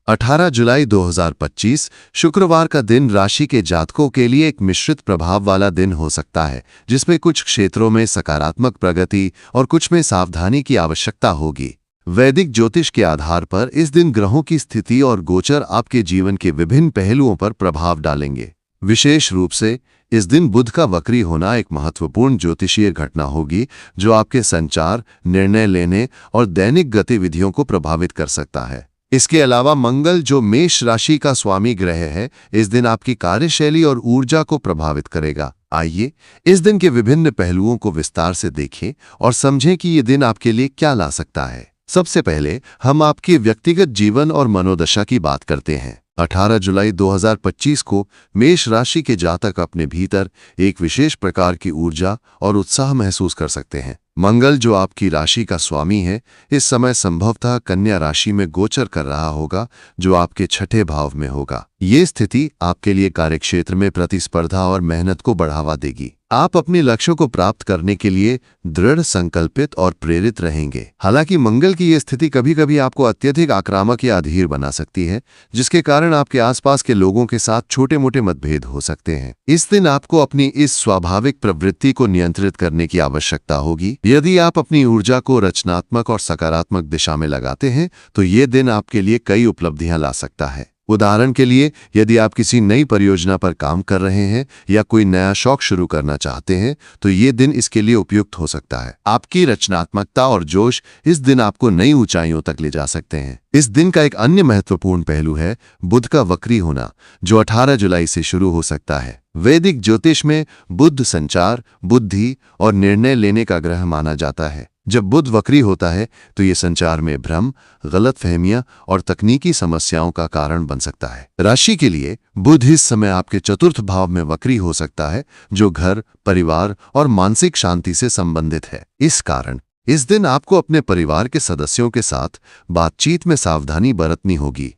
18 जुलाई 2025 शुक्रवार का दिन राशि के जातकों के लिए एक मिश्रित प्रभाव वाला दिन हो सकता है, जिसमें कुछ क्षेत्रों में सकारात्मक प्रगति और कुछ में सावधानी की आवश्यकता होगी। वैदिक ज्योतिष के आधार पर इस दिन ग्रहों की स्थिति और गोचर आपके जीवन के विभिन्न पहलुओं पर प्रभाव डालेंगे। विशेष रूप से इस दिन बुध का वक्री होना एक महत्वपूर्ण ज्योतिषीय घटना होगी, जो आपके संचार, निर्णय लेने और दैनिक गतिविधियों को प्रभावित कर सकता है। इसके अलावा मंगल, जो मेष राशि का स्वामी ग्रह है, इस दिन आपकी कार्यशैली और ऊर्जा को प्रभावित करेगा। आइए इस दिन के विभिन्न पहलुओं को विस्तार से देखें और समझें कि ये दिन आपके लिए क्या ला सकता है। सबसे पहले हम आपके व्यक्तिगत जीवन और मनोदशा की बात करते हैं। 18 जुलाई 2025 को मेष राशि के जातक अपने भीतर एक विशेष प्रकार की ऊर्जा और उत्साह महसूस कर सकते हैं। मंगल, जो आपकी राशि का स्वामी है, इस समय संभवतः कन्या राशि में गोचर कर रहा होगा, जो आपके छठे भाव में होगा। ये स्थिति आपके लिए कार्यक्षेत्र में प्रतिस्पर्धा और मेहनत को बढ़ावा देगी। आप अपने लक्ष्यों को प्राप्त करने के लिए दृढ़ संकल्पित और प्रेरित रहेंगे। हालांकि मंगल की यह स्थिति कभी कभी आपको अत्यधिक आक्रामक या अधीर बना सकती है, जिसके कारण आपके आसपास के लोगों के साथ छोटे मोटे मतभेद हो सकते हैं। इस दिन आपको अपनी इस स्वाभाविक प्रवृत्ति को नियंत्रित करने की आवश्यकता होगी। यदि आप अपनी ऊर्जा को रचनात्मक और सकारात्मक दिशा में लगाते हैं, तो ये दिन आपके लिए कई उपलब्धियां ला सकता है। उदाहरण के लिए, यदि आप किसी नई परियोजना पर काम कर रहे हैं या कोई नया शौक शुरू करना चाहते हैं, तो ये दिन इसके लिए उपयुक्त हो सकता है। आपकी रचनात्मकता और जोश इस दिन आपको नई ऊंचाइयों तक ले जा सकते हैं। इस दिन का एक अन्य महत्वपूर्ण पहलू है बुध का वक्री होना, जो 18 जुलाई से शुरू हो सकता है। वैदिक ज्योतिष में बुध संचार, बुद्धि और निर्णय लेने का ग्रह माना जाता है। जब बुध वक्री होता है, तो ये संचार में भ्रम, गलतफहमियां और तकनीकी समस्याओं का कारण बन सकता है। राशि के लिए बुध इस समय आपके चतुर्थ भाव में वक्री हो सकता है, जो घर, परिवार और मानसिक शांति से संबंधित है। इस कारण इस दिन आपको अपने परिवार के सदस्यों के साथ बातचीत में सावधानी बरतनी होगी।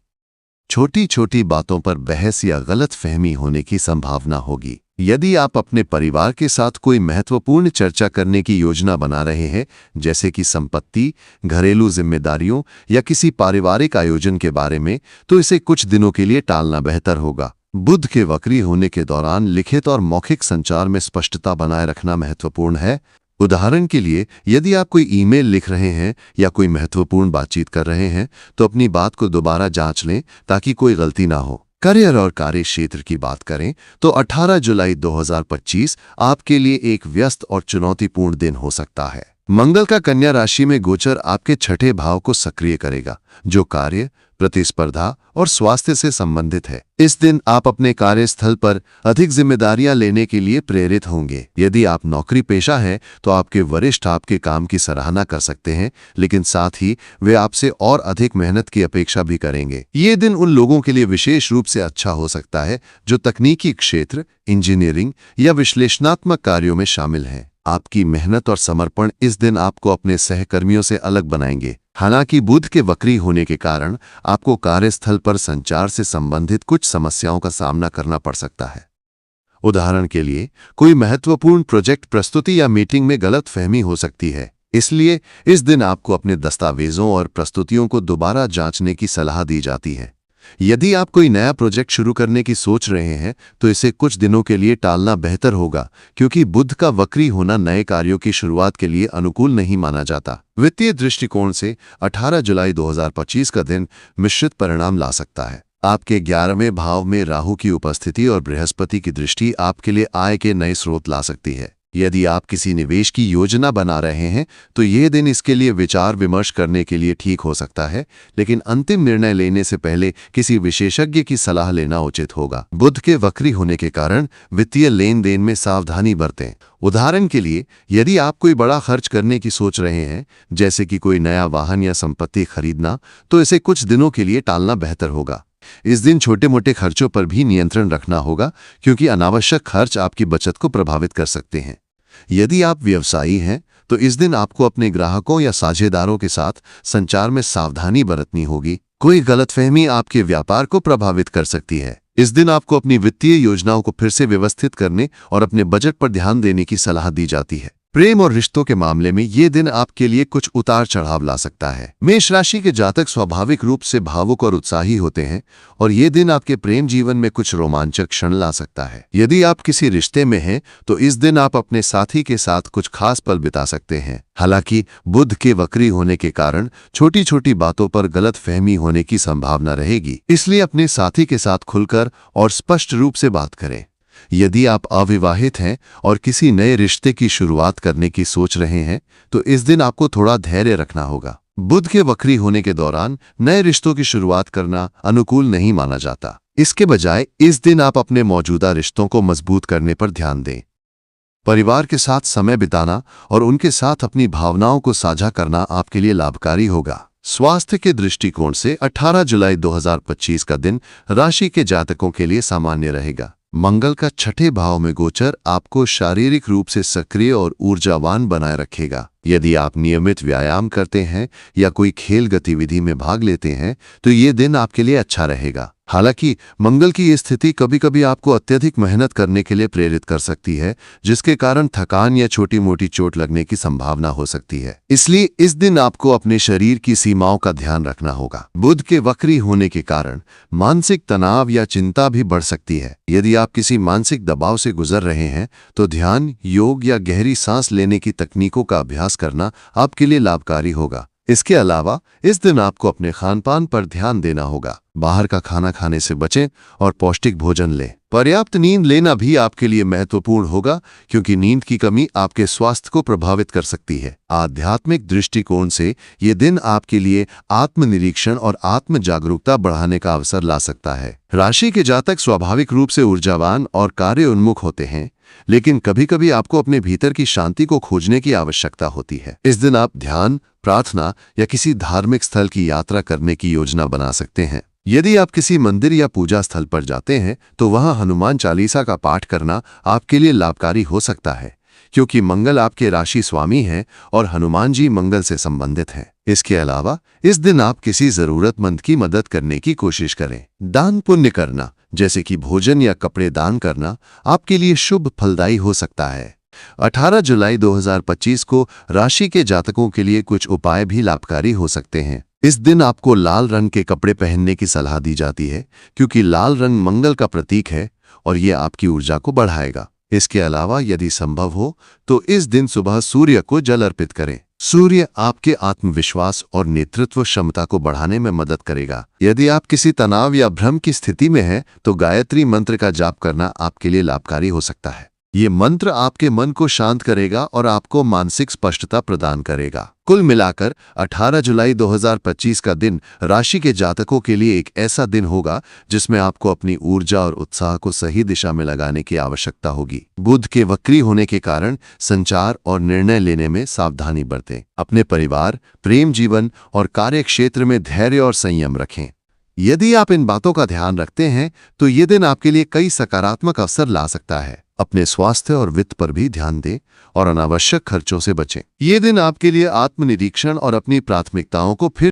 छोटी छोटी बातों पर बहस या गलतफहमी होने की संभावना होगी। यदि आप अपने परिवार के साथ कोई महत्वपूर्ण चर्चा करने की योजना बना रहे हैं, जैसे कि संपत्ति, घरेलू जिम्मेदारियों या किसी पारिवारिक आयोजन के बारे में, तो इसे कुछ दिनों के लिए टालना बेहतर होगा। बुध के वक्री होने के दौरान लिखित और मौखिक संचार में स्पष्टता बनाए रखना महत्वपूर्ण है। उदाहरण के लिए, यदि आप कोई ईमेल लिख रहे हैं या कोई महत्वपूर्ण बातचीत कर रहे हैं, तो अपनी बात को दोबारा जांच लें ताकि कोई गलती ना हो। करियर और कार्य क्षेत्र की बात करें तो 18 जुलाई 2025 आपके लिए एक व्यस्त और चुनौतीपूर्ण दिन हो सकता है। मंगल का कन्या राशि में गोचर आपके छठे भाव को सक्रिय करेगा, जो कार्य, प्रतिस्पर्धा और स्वास्थ्य से संबंधित है। इस दिन आप अपने कार्यस्थल पर अधिक जिम्मेदारियां लेने के लिए प्रेरित होंगे। यदि आप नौकरी पेशा हैं, तो आपके वरिष्ठ आपके काम की सराहना कर सकते हैं, लेकिन साथ ही वे आपसे और अधिक मेहनत की अपेक्षा भी करेंगे। ये दिन उन लोगों के लिए विशेष रूप से अच्छा हो सकता है जो तकनीकी क्षेत्र, इंजीनियरिंग या विश्लेषणात्मक कार्यों में शामिल हैं। आपकी मेहनत और समर्पण इस दिन आपको अपने सहकर्मियों से अलग बनाएंगे। हालांकि बुध के वक्री होने के कारण आपको कार्यस्थल पर संचार से संबंधित कुछ समस्याओं का सामना करना पड़ सकता है। उदाहरण के लिए, कोई महत्वपूर्ण प्रोजेक्ट प्रस्तुति या मीटिंग में गलतफहमी हो सकती है। इसलिए इस दिन आपको अपने दस्तावेजों और प्रस्तुतियों को दोबारा जांचने की सलाह दी जाती है। यदि आप कोई नया प्रोजेक्ट शुरू करने की सोच रहे हैं, तो इसे कुछ दिनों के लिए टालना बेहतर होगा, क्योंकि बुध का वक्री होना नए कार्यों की शुरुआत के लिए अनुकूल नहीं माना जाता। वित्तीय दृष्टिकोण से 18 जुलाई 2025 का दिन मिश्रित परिणाम ला सकता है। आपके 11वें भाव में राहु की उपस्थिति और बृहस्पति की दृष्टि आपके लिए आय के नए स्रोत ला सकती है। यदि आप किसी निवेश की योजना बना रहे हैं, तो यह दिन इसके लिए विचार विमर्श करने के लिए ठीक हो सकता है, लेकिन अंतिम निर्णय लेने से पहले किसी विशेषज्ञ की सलाह लेना उचित होगा। बुध के वक्री होने के कारण वित्तीय लेन देन में सावधानी बरतें। उदाहरण के लिए, यदि आप कोई बड़ा खर्च करने की सोच रहे हैं, जैसे कि कोई नया वाहन या संपत्ति खरीदना, तो इसे कुछ दिनों के लिए टालना बेहतर होगा। इस दिन छोटे मोटे खर्चों पर भी नियंत्रण रखना होगा, क्योंकि अनावश्यक खर्च आपकी बचत को प्रभावित कर सकते हैं। यदि आप व्यवसायी हैं, तो इस दिन आपको अपने ग्राहकों या साझेदारों के साथ संचार में सावधानी बरतनी होगी। कोई गलतफहमी आपके व्यापार को प्रभावित कर सकती है। इस दिन आपको अपनी वित्तीय योजनाओं को फिर से व्यवस्थित करने और अपने बजट पर ध्यान देने की सलाह दी जाती है। प्रेम और रिश्तों के मामले में ये दिन आपके लिए कुछ उतार चढ़ाव ला सकता है। मेष राशि के जातक स्वाभाविक रूप से भावुक और उत्साही होते हैं और ये दिन आपके प्रेम जीवन में कुछ रोमांचक क्षण ला सकता है। यदि आप किसी रिश्ते में हैं तो इस दिन आप अपने साथी के साथ कुछ खास पल बिता सकते हैं। हालांकि बुध के वक्री होने के कारण छोटी छोटी बातों पर गलत फहमी होने की संभावना रहेगी, इसलिए अपने साथी के साथ खुलकर और स्पष्ट रूप से बात करें। यदि आप अविवाहित हैं और किसी नए रिश्ते की शुरुआत करने की सोच रहे हैं तो इस दिन आपको थोड़ा धैर्य रखना होगा। बुध के वक्री होने के दौरान नए रिश्तों की शुरुआत करना अनुकूल नहीं माना जाता। इसके बजाय इस दिन आप अपने मौजूदा रिश्तों को मजबूत करने पर ध्यान दें। परिवार के साथ समय बिताना और उनके साथ अपनी भावनाओं को साझा करना आपके लिए लाभकारी होगा। स्वास्थ्य के दृष्टिकोण से 18 जुलाई 2025 का दिन राशि के जातकों के लिए सामान्य रहेगा। मंगल का छठे भाव में गोचर आपको शारीरिक रूप से सक्रिय और ऊर्जावान बनाए रखेगा। यदि आप नियमित व्यायाम करते हैं या कोई खेल गतिविधि में भाग लेते हैं तो ये दिन आपके लिए अच्छा रहेगा। हालांकि मंगल की ये स्थिति कभी कभी आपको अत्यधिक मेहनत करने के लिए प्रेरित कर सकती है, जिसके कारण थकान या छोटी मोटी चोट लगने की संभावना हो सकती है। इसलिए इस दिन आपको अपने शरीर की सीमाओं का ध्यान रखना होगा। बुध के वक्री होने के कारण मानसिक तनाव या चिंता भी बढ़ सकती है। यदि आप किसी मानसिक दबाव से गुजर रहे हैं तो ध्यान, योग या गहरी सांस लेने की तकनीकों का अभ्यास करना आपके लिए लाभकारी होगा। इसके अलावा इस दिन आपको अपने खानपान पर ध्यान देना होगा। बाहर का खाना खाने से बचें और पौष्टिक भोजन लें। पर्याप्त नींद लेना भी आपके लिए महत्वपूर्ण होगा, क्योंकि नींद की कमी आपके स्वास्थ्य को प्रभावित कर सकती है। आध्यात्मिक दृष्टिकोण से ये दिन आपके लिए आत्मनिरीक्षण और आत्म जागरूकता बढ़ाने का अवसर ला सकता है। राशि के जातक स्वाभाविक रूप से ऊर्जावान और कार्य उन्मुख होते हैं, लेकिन कभी कभी आपको अपने भीतर की शांति को खोजने की आवश्यकता होती है। इस दिन आप ध्यान, प्रार्थना या किसी धार्मिक स्थल की यात्रा करने की योजना बना सकते हैं। यदि आप किसी मंदिर या पूजा स्थल पर जाते हैं तो वहां हनुमान चालीसा का पाठ करना आपके लिए लाभकारी हो सकता है, क्योंकि मंगल आपके राशि स्वामी हैं और हनुमान जी मंगल से संबंधित हैं। इसके अलावा इस दिन आप किसी जरूरतमंद की मदद करने की कोशिश करें। दान पुण्य करना, जैसे कि भोजन या कपड़े दान करना, आपके लिए शुभ फलदायी हो सकता है। 18 जुलाई 2025 को राशि के जातकों के लिए कुछ उपाय भी लाभकारी हो सकते हैं। इस दिन आपको लाल रंग के कपड़े पहनने की सलाह दी जाती है, क्योंकि लाल रंग मंगल का प्रतीक है और ये आपकी ऊर्जा को बढ़ाएगा। इसके अलावा यदि संभव हो तो इस दिन सुबह सूर्य को जल अर्पित करें। सूर्य आपके आत्मविश्वास और नेतृत्व क्षमता को बढ़ाने में मदद करेगा। यदि आप किसी तनाव या भ्रम की स्थिति में हैं तो गायत्री मंत्र का जाप करना आपके लिए लाभकारी हो सकता है। ये मंत्र आपके मन को शांत करेगा और आपको मानसिक स्पष्टता प्रदान करेगा। कुल मिलाकर 18 जुलाई 2025 का दिन राशि के जातकों के लिए एक ऐसा दिन होगा जिसमें आपको अपनी ऊर्जा और उत्साह को सही दिशा में लगाने की आवश्यकता होगी। बुध के वक्री होने के कारण संचार और निर्णय लेने में सावधानी बरतें। अपने परिवार, प्रेम जीवन और कार्य क्षेत्र में धैर्य और संयम रखें। यदि आप इन बातों का ध्यान रखते हैं तो ये दिन आपके लिए कई सकारात्मक अवसर ला सकता है। अपने स्वास्थ्य और वित्त पर भी ध्यान दें और अनावश्यक खर्चों से बचें। ये दिन आपके लिए आत्मनिरीक्षण और अपनी प्राथमिकताओं को फिर